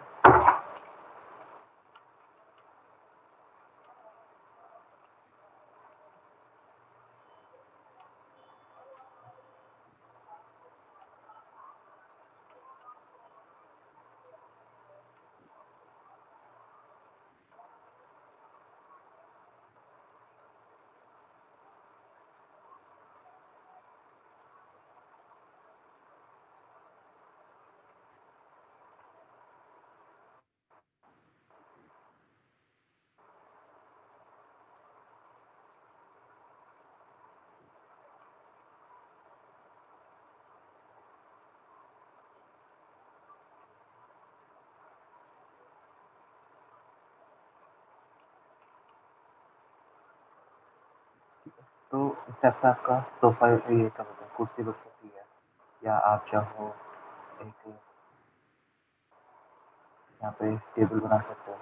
तो इस टाइप से आपका सोफ़ा, ये क्या बोलते हैं, कुर्सी बन सकती है, या आप चाहो एक यहाँ पे टेबल बना सकते हो।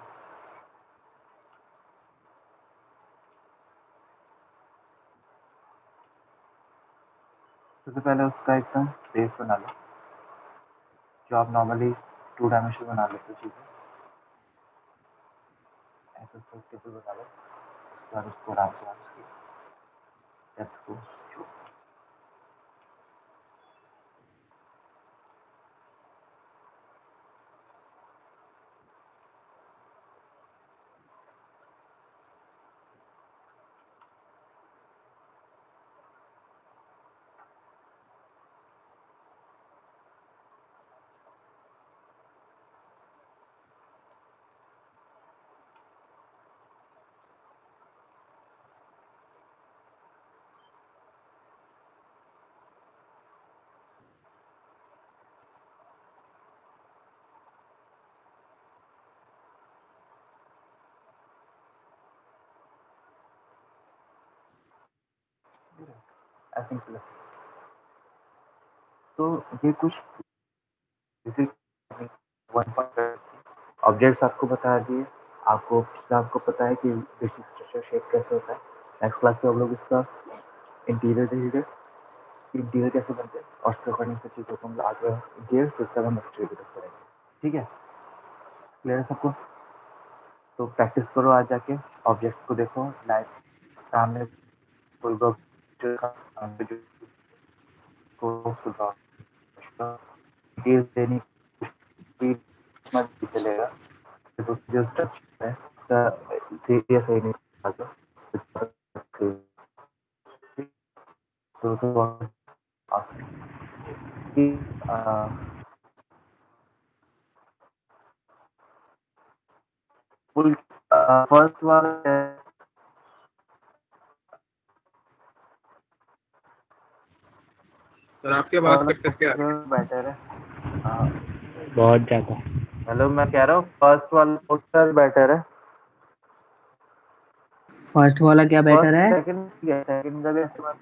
सबसे पहले उसका एकदम बेस बना लो, जो आप नॉर्मली 2 डायमेंशन बना लेते हो चीज़ें, ऐसे उसका एक टेबल बना लो। उसके बाद उसको आराम से आप उसकी डेप्थ को जो ऐसे ही प्लस। तो ये कुछ बेसिक वन पॉइंट ऑब्जेक्ट्स आपको बता दिए, आपको पता है कि बेसिक स्ट्रक्चर शेप कैसे होता है। नेक्स्ट क्लास में हम लोग इसका इंटीरियर देखेंगे, कि डियर कैसे बनते हैं और उसके अकॉर्डिंग से चीज़ों को हम आगे डियर फिर उसके बाद हम एक्सट्री की तरफ करेंगे। ठीक है, क्लियर है सबको? तो प्रैक्टिस करो आज जाके, ऑब्जेक्ट्स को देखो, लाइक सामने कोई डिटेल्स देनी चलेगा, तो जो स्ट्रक्चर है उसका सीरियस है नहीं तो फुल फर्स्ट वाला सर आपकी आवाज कट कट के आ रही है। बेटर है। बहुत ज्यादा। हेलो, मैं कह रहा हूँ फर्स्ट वाला पोस्टर बेटर है। फर्स्ट वाला क्या बेटर है? सेकंड का भी ऐसे बात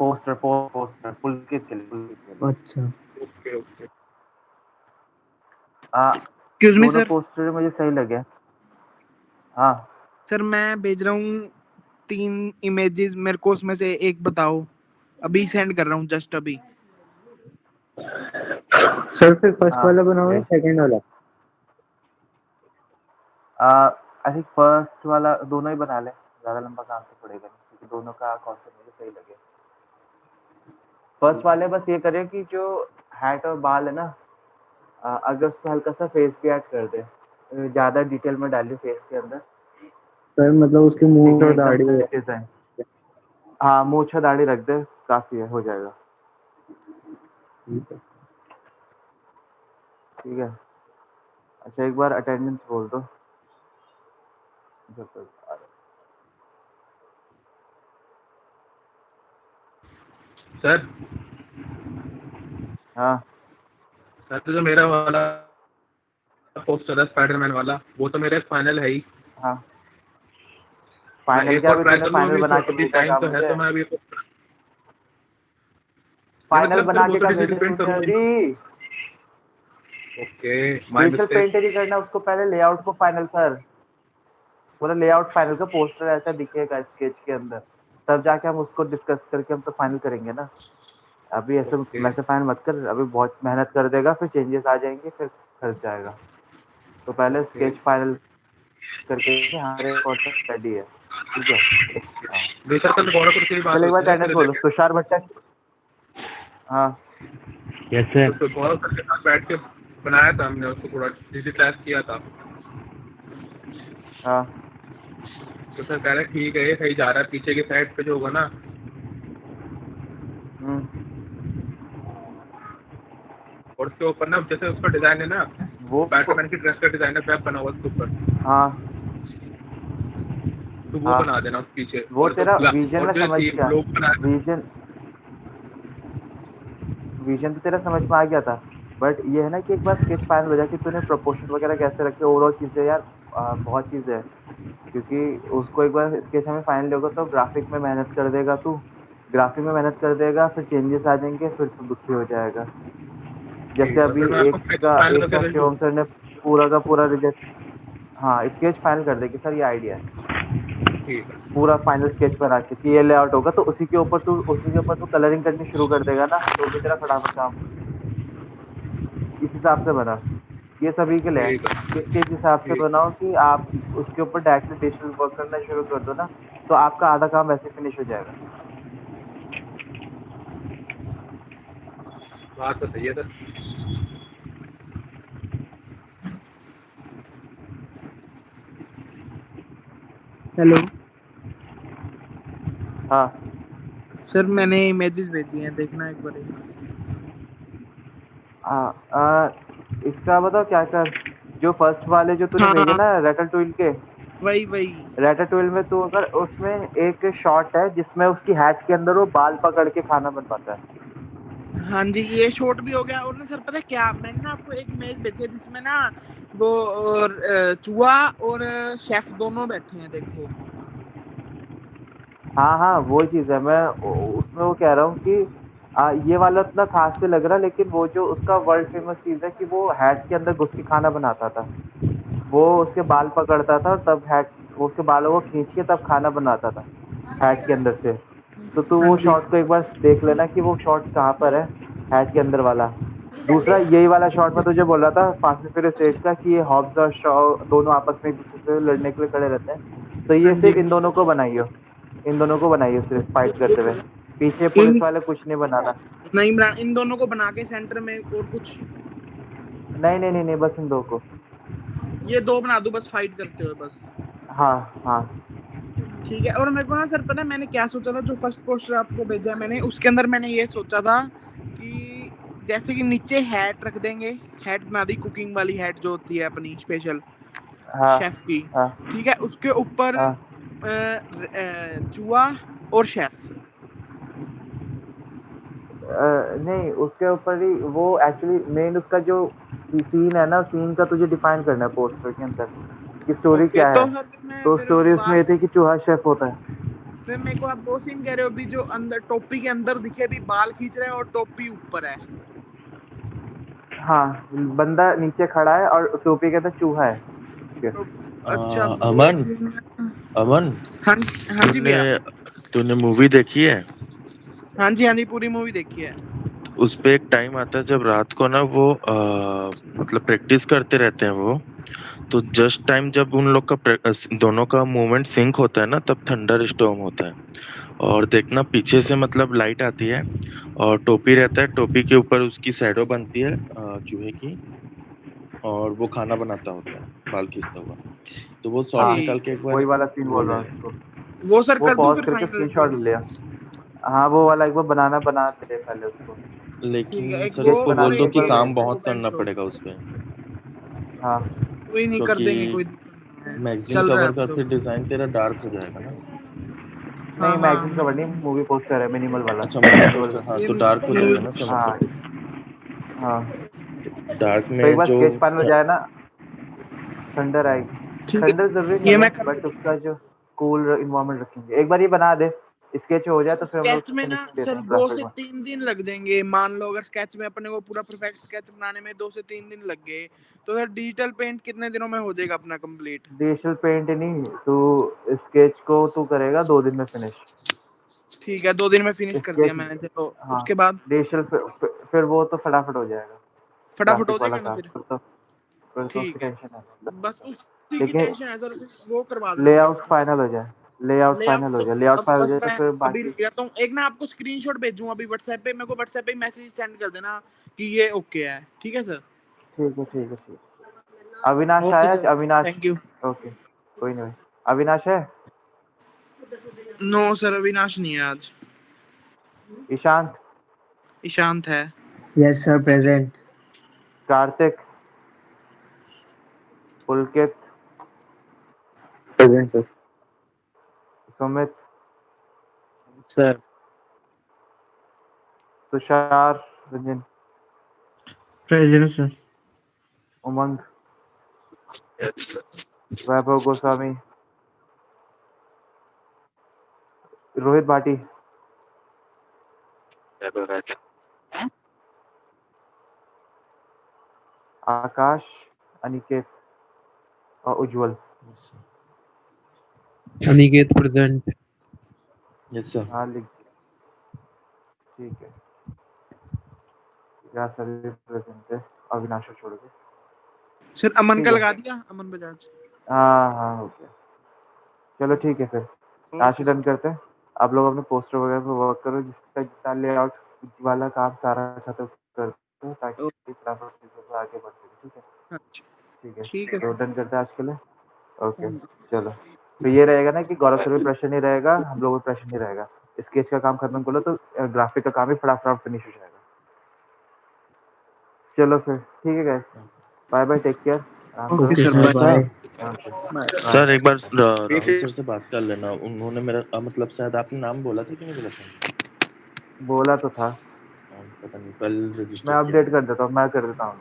पोस्टर फुल किट के लिए अच्छा, ओके ओके एक्सक्यूज मी दोनों सर। पोस्टर मुझे सही लगे। हाँ सर मैं भेज रहा हूँ 3 इमेजेस, मेरे को उसमें से एक बताओ। अभी सेंड कर रहा हूँ, जस्ट अभी। सर फिर फर्स्ट वाला बनाओ या सेकंड वाला? आई थिंक फर्स्ट वाला दोनों ही बना ले, ज़्यादा लंबा काम तो पड़ेगा नहीं क्योंकि दोनों का कॉन्सेप्ट मुझे सही लगे। फर्स्ट वाले बस ये करें कि जो हैट और बाल है ना, अगर उसको हल्का सा फेस भी ऐड कर दे, ज़्यादा डिटेल में डालिए फेस के अंदर। सर मतलब उसके मुंह और दाढ़ी डिजाइन, हाँ मूंछ और दाढ़ी रख दे, काफ़ी है, हो जाएगा। ठीक है, अच्छा एक बार अटेंडेंस बोल दो जब तक आ रहा है। सर हाँ सर तो जो मेरा वाला पोस्टर है स्पाइडरमैन वाला, वो तो मेरे फाइनल है ही। हाँ मैं फाइनल एक क्या, और अभी ट्राई तूने कर लूँ, फाइनल अभी बना के अभी भेजा टाइम था तो है, मुझे, तो मैं अभी फाइनल मतलब बना सर वो के तो का डिजिटल भेजा प्रिंट तुझे करूँगा। अभी। Okay my digital mistake. Paint ही करना, उसको पहले लेआउट को फाइनल कर, पूरा लेआउट फाइनल का पोस्टर ऐसा दिखेगा स्केच के अंदर, तब जाके हम उसको डिस्कस करके हम तो फाइनल करेंगे ना। अभी ऐसे ओके वैसे फाइनल मत कर, अभी बहुत मेहनत कर देगा, फिर चेंजेस आ जाएंगे, फिर खर्च जाएगा। तो पहले ओके स्केच फाइनल करके हमारे कॉन्सेप्ट रेडी है। ठीक है, हाँ बेशक सर गौरव की बात चल एक बार होती है अटेंडेंस इससे बोलो, रिलेटेड। तुषार भट्टा। हाँ यस सर। तो गौरव सर के साथ बैठ के बनाया था हमने, उसको थोड़ा डिजिटाइज किया था। हाँ तो सर कह रहे ठीक है, ये सही जा रहा है, पीछे की साइड पे जो होगा ना, और उसके ऊपर ना जैसे उसका डिजाइन है ना, वो बैटमैन की ड्रेस का डिजाइन है, वेब बना हुआ उसके ऊपर, हाँ तो वो हाँ बना देना उस पीछे। वो और तेरा जो विजन और में जो समझ गया, लोग बनाया। विजन तो तेरा समझ में आ गया था, बट ये है ना कि एक बार स्केच फाइनल हो जाए कि तूने प्रोपोर्शन वगैरह कैसे रखे, ओवरऑल चीज़ें यार, बहुत चीज़ें हैं, क्योंकि उसको एक बार स्केच हमें फाइनल होगा तो ग्राफिक में मेहनत कर देगा तू, ग्राफिक में मेहनत कर देगा, फिर चेंजेस आ जाएंगे, फिर तू दुखी हो जाएगा। जैसे ठीक है अभी सर, मैं आपको फाइनल एक का करके भेज दूँ। शिवम सर ने पूरा का पूरा रिजेक्ट, हाँ स्केच फाइनल कर देगी सर, ये आइडिया है। ठीक है पूरा फाइनल स्केच बना के कि ये लेआउट होगा, तो उसी के ऊपर तू कलरिंग करनी शुरू कर देगा ना, तो भी तेरा फटाफट काम इस हिसाब से बना। ये सभी के लिए है ठीक है कि इसके इस हिसाब से ठीक। बनाओ कि आप उसके ऊपर डायरेक्टली डिजिटल वर्क करना शुरू कर दो ना, तो आपका आधा काम वैसे फिनिश हो जाएगा। बात तो सही है सर। हेलो हाँ सर, मैंने इमेजेस भेजी हैं, देखना एक बार। इसका बताओ क्या कर, जो फर्स्ट वाले जो तूने भेजे हाँ ना रेटाटूइल के, वही रेटाटूइल में तू अगर उसमें एक शॉट है जिसमें उसकी हैट के अंदर वो बाल पकड़ के खाना बन पाता है। हाँ जी, ये शॉट भी हो गया। और ना सर पता है क्या, मैंने ना आपको एक इमेज भेजी है जिसमें ना वो चूहा और शेफ दोनों बैठे हैं, देखो। हाँ हाँ वो चीज़ है, मैं उसमें वो कह रहा हूँ कि ये वाला उतना खास से लग रहा, लेकिन वो जो उसका वर्ल्ड फेमस चीज़ है कि वो हैट के अंदर घुस के खाना बनाता था, वो उसके बाल पकड़ता था और तब हैट, वो उसके बालों को खींच के तब खाना बनाता था हैट के अंदर से। तो तू हाँ वो जी। शॉट को एक बार देख लेना कि वो शॉट कहाँ पर है, हैट के अंदर वाला। दूसरा यही वाला शॉट मैं तुझे बोल रहा था फास्ट एंड फ्यूरियस 8 का कि ये हॉब्स और शॉ दोनों आपस में एक दूसरे से लड़ने के लिए खड़े रहते हैं, तो ये हाँ जी। सिर्फ इन दोनों को बनाइयो, इन दोनों को बनाइयो सिर्फ फाइट करते हुए, पीछे इन पुलिस वाले कुछ नहीं बनाना। नहीं इमरान, इन दोनों को बना के सेंटर में और कुछ नहीं नहीं नहीं नहीं, बस इन दो को। ये दो बना दूं बस फाइट करते हुए बस। हाँ हाँ ठीक है। और मेरे को ना सर पता है मैंने क्या सोचा था, जो फर्स्ट पोस्टर आपको भेजा है मैंने, उसके अंदर मैंने ये सोचा था कि जैसे कि नीचे हैट रख देंगे, हैट बना दी कुकिंग वाली हैट जो होती है अपनी स्पेशल हाँ शेफ की। हाँ ठीक है, उसके ऊपर हाँ। चूहा और शेफ। नहीं उसके ऊपर ही वो एक्चुअली मेन उसका जो सीन है ना, सीन का तुझे डिफाइन करना है पोस्टर के अंदर कि स्टोरी ओके क्या तो है। सर मैं तो फिर स्टोरी उसमें ये बात, थी कि चूहा शेफ होता है। फिर मेरे को आप वो सीन कह रहे हो अभी जो अंदर टोपी के अंदर दिखे भी बाल खींच रहे हैं और टोपी ऊपर है। हाँ, बंदा नीचे खड़ा है और टोपी के अंदर चूहा है उसके। तो अच्छा वो अमन सीन। अमन हाँ हाँ जी तूने भैया। तूने मूवी देखी है? हाँ जी पूरी मूवी देखी है। उस पे एक टाइम आता है जब रात को ना वो मतलब प्रैक्टिस करते रहते हैं वो, तो जस्ट टाइम जब उन लोग का दोनों का मूवमेंट सिंक होता है ना, तब थंडर स्टॉर्म होता है। और देखना पीछे से मतलब लाइट आती है और टोपी रहता है, टोपी के ऊपर उसकी शैडो बनती है चूहे की, और वो खाना बनाता होता है बाल खींचता हुआ। तो वो शॉट हाँ निकाल के एक ठीक। बार वही वाला सीन वो बोल रहा ले हूँ लेना। उसको। वो सर वो कर दूं पॉज फिर करके फाइनल स्क्रीनशॉट वो। ले लिया। हाँ वो वाला एक बार बना दे पहले उसको, ठीक है, लेकिन एक सर वो स्केच उसको बना बोल दे दो एक कि बार ये काम भेज दे। बहुत ओपन करना शो पड़ेगा उस पे, हाँ कोई नहीं कर क्योंकि देंगे, कोई दिक्कत नहीं है, मैगजीन चल रहा है कवर अभी का तो। फिर डिजाइन तेरा डार्क हो जाएगा ना। नहीं, हाँ मैगजीन कवर नहीं, मूवी पोस्टर है मिनिमल वाला, अच्छा मूवी केवल। पोस्टर, हाँ ये तो डार्क हो जाएगा ना, समझ हाँ गया। हाँ। डार्क तो एक में बार जो स्केच फाइनल हो जाए ना, थंडर आएगी। ठीक थंडर जरूरी है, ये नहीं है, मैं कर बट दूंगा। उसका जो कूल इन्वायरमेंट रखेंगे, एक बार ये बना दे, स्केच हो जाए तो फिर हम लोग स्केच उसको में ना फिनिशिंग देते सर हैं 2 ग्राफिक से में। 3 दिन लग जाएंगे। मान लो अगर स्केच में अपने को पूरा परफेक्ट स्केच बनाने में 2 से 3 दिन लग गए, तो सर डिजिटल पेंट कितने दिनों में हो जाएगा अपना कंप्लीट? डिजिटल पेंट नहीं, तू स्केच को तू करेगा 2 दिन में फिनिश। ठीक है, 2 दिन में फिनिश कर दिया स्केच, मैंने, चलो हाँ उसके बाद डिजिटल फिर वो तो फटाफट हो जाएगा। फटाफट हो ग्राफिक वाला जाएगा ना काम फिर। फिर तो उसकी ठीक है, टेंशन है मतलब। बस उसी की लेकिन टेंशन है सर, फिर वो करवा देना मेरे लेआउट से। फाइनल हो जाए, लेआउट फाइनल लेआउट हो तो जाए, लेआउट फाइनल हो अब जाए तो मैं फिर अभी बाकी। रुक जाता हूँ, एक ना आपको स्क्रीनशॉट भेजूंगा अभी व्हाट्सएप पे, मेरे को व्हाट्सएप पे मैसेज सेंड कर देना कि ये ओके है। ठीक है सर। ठीक है ठीक है ठीक है। अविनाश ओके आया, sir, Avinash. Thank you. Okay, कोई नहीं। अविनाश है, नो सर अविनाश नहीं है आज। ईशांत, ईशांत है। Yes sir present. Kartik, Pulkit, present sir. Sumit, sir Tushar, Ranjan, present sir. Umang, Vaibhav Goswami, Rohit Bhati, Akash, Aniket और Ujjwal. Aniket present. Yes sir. हाँ लिख, ठीक है। यहाँ सभी प्रेजेंट है, अविनाश को छोड़ के। सर अमन ठीक का है, लगा दिया, अमन बजाज। हाँ हाँ हो गया। चलो ठीक है, फिर आज ओके डन सर। करते हैं। आप लोग अपने पोस्टर वगैरह पे वर्क करो, जिसका जितना लेआउट वाला काम सारा खत्म कर दो, ताकि फटाफट चीज़ों से आगे बढ़ सके। ठीक है अच्छा ठीक है। ठीक है तो सर। डन करते हैं आज के लिए। ओके चलो। तो ये रहेगा ना कि गौरव सर भी प्रेशर नहीं रहेगा, हम लोगों को प्रेशर नहीं रहेगा। स्केच का काम खत्म कर लो तो ग्राफिक का काम भी फटाफट फिनिश हो जाएगा। चलो फिर ठीक है guys, bye bye, take care, आराम ओके करो। Okay sir, sir bye. Bye. Okay bye. Bye. Sir एक बार राहुल सर से बात कर लेना, उन्होंने मेरा मतलब शायद आपने नाम बोला था कि नहीं बोला था? बोला तो था, पता नहीं, कल मैं रजिस्टर किया अपडेट था। कर देता हूँ, मैं कर देता हूँ,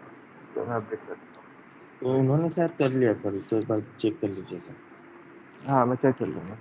तो मैं अपडेट कर देता तो उन्होंने शायद कर लिया कल, तो एक बार चेक कर लीजिएगा। हूँ। हाँ मैं चेक कर लूँगा।